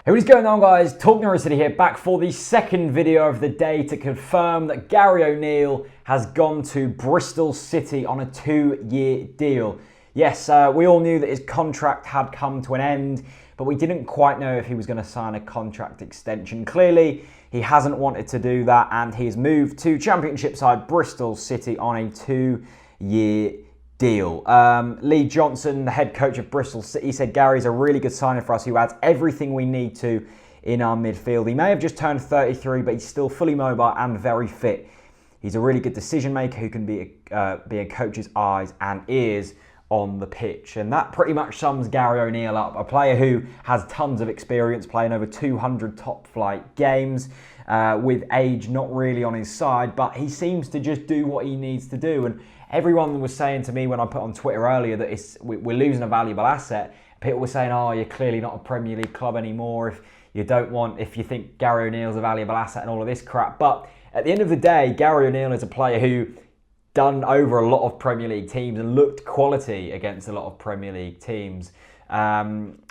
Hey, what is going on, guys? TalkNorwichCity here, back for the second video of the day to confirm that Gary O'Neill has gone to Bristol City on a 2-year deal. Yes, we all knew that his contract had come to an end, but we didn't quite know if he was going to sign a contract extension. Clearly, he hasn't wanted to do that, and he's moved to Championship side Bristol City on a 2-year deal. Lee Johnson, the head coach of Bristol City, said Gary's a really good signing for us who adds everything we need to in our midfield. He may have just turned 33, but he's still fully mobile and very fit. He's a really good decision maker who can be a coach's eyes and ears on the pitch. And that pretty much sums Gary O'Neill up, a player who has tons of experience, playing over 200 top flight games, with age not really on his side, but he seems to just do what he needs to do. And everyone was saying to me when I put on Twitter earlier that we're losing a valuable asset. People were saying, oh, you're clearly not a Premier League club anymore if you think Gary O'Neill's a valuable asset and all of this crap. But at the end of the day, Gary O'Neill is a player who done over a lot of Premier League teams and looked quality against a lot of Premier League teams.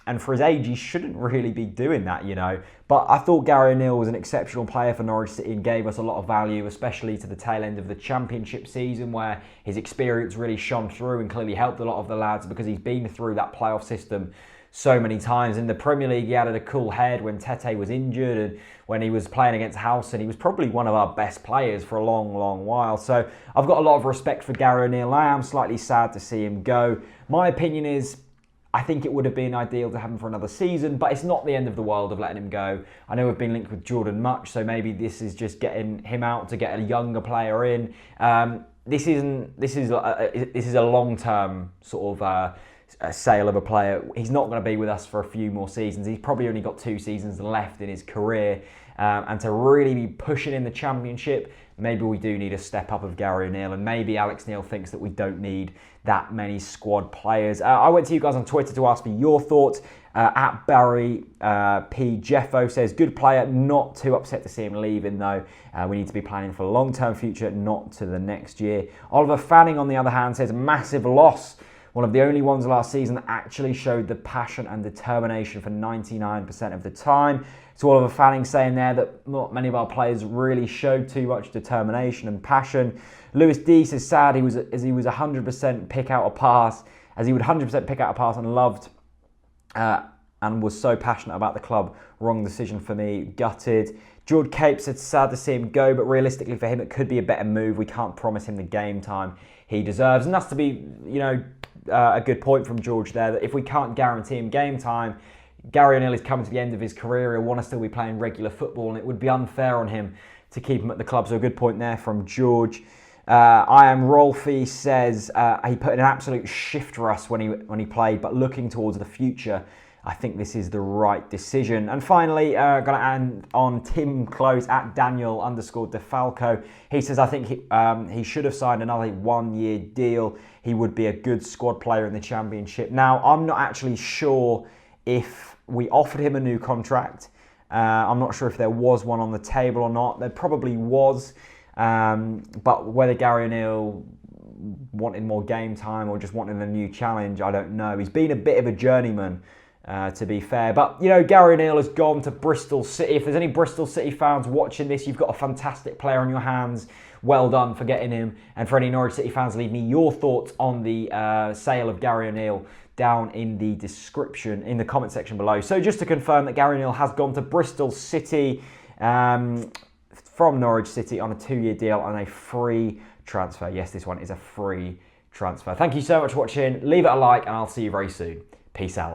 And for his age, he shouldn't really be doing that, you know. But I thought Gary O'Neill was an exceptional player for Norwich City and gave us a lot of value, especially to the tail end of the Championship season, where his experience really shone through and clearly helped a lot of the lads because he's been through that playoff system so many times. In the Premier League, he added a cool head when Tete was injured, and when he was playing against House, and he was probably one of our best players for a long, long while. So I've got a lot of respect for Gary O'Neill. I am slightly sad to see him go. My opinion is, I think it would have been ideal to have him for another season, but it's not the end of the world of letting him go. I know we've been linked with Jordan Much, so maybe this is just getting him out to get a younger player in. This is a long-term sort of sale of a player. He's not going to be with us for a few more seasons. He's probably only got 2 seasons left in his career, and to really be pushing in the Championship, maybe we do need a step up of Gary O'Neill, and maybe Alex Neil thinks that we don't need that many squad players. I went to you guys on Twitter to ask me your thoughts. At Barry P. Jeffo says, good player, not too upset to see him leaving though. We need to be planning for a long-term future, not to the next year. Oliver Fanning, on the other hand, says, massive loss. One of the only ones last season that actually showed the passion and determination for 99% of the time. So Oliver Fanning saying there that not many of our players really showed too much determination and passion. Lewis D says sad he would 100% pick out a pass, and loved and was so passionate about the club. Wrong decision for me, gutted. George Cape said sad to see him go, but realistically for him it could be a better move. We can't promise him the game time he deserves, and that's to be, you know, a good point from George there, that if we can't guarantee him game time, Gary O'Neill is coming to the end of his career. He'll want to still be playing regular football, and it would be unfair on him to keep him at the club. So a good point there from George. I am Rolfie says he put in an absolute shift for us when he played, but looking towards the future, I think this is the right decision. And finally, going to end on Tim Close at Daniel_DeFalco. He says, I think he should have signed another 1-year deal. He would be a good squad player in the Championship. Now, I'm not actually sure if we offered him a new contract. I'm not sure if there was one on the table or not. There probably was. But whether Gary O'Neill wanted more game time or just wanted a new challenge, I don't know. He's been a bit of a journeyman, to be fair. But, you know, Gary O'Neill has gone to Bristol City. If there's any Bristol City fans watching this, you've got a fantastic player on your hands. Well done for getting him. And for any Norwich City fans, leave me your thoughts on the sale of Gary O'Neill down in the description, in the comment section below. So just to confirm that Gary O'Neill has gone to Bristol City from Norwich City on a 2-year deal on a free transfer. Yes, this one is a free transfer. Thank you so much for watching. Leave it a like and I'll see you very soon. Peace out.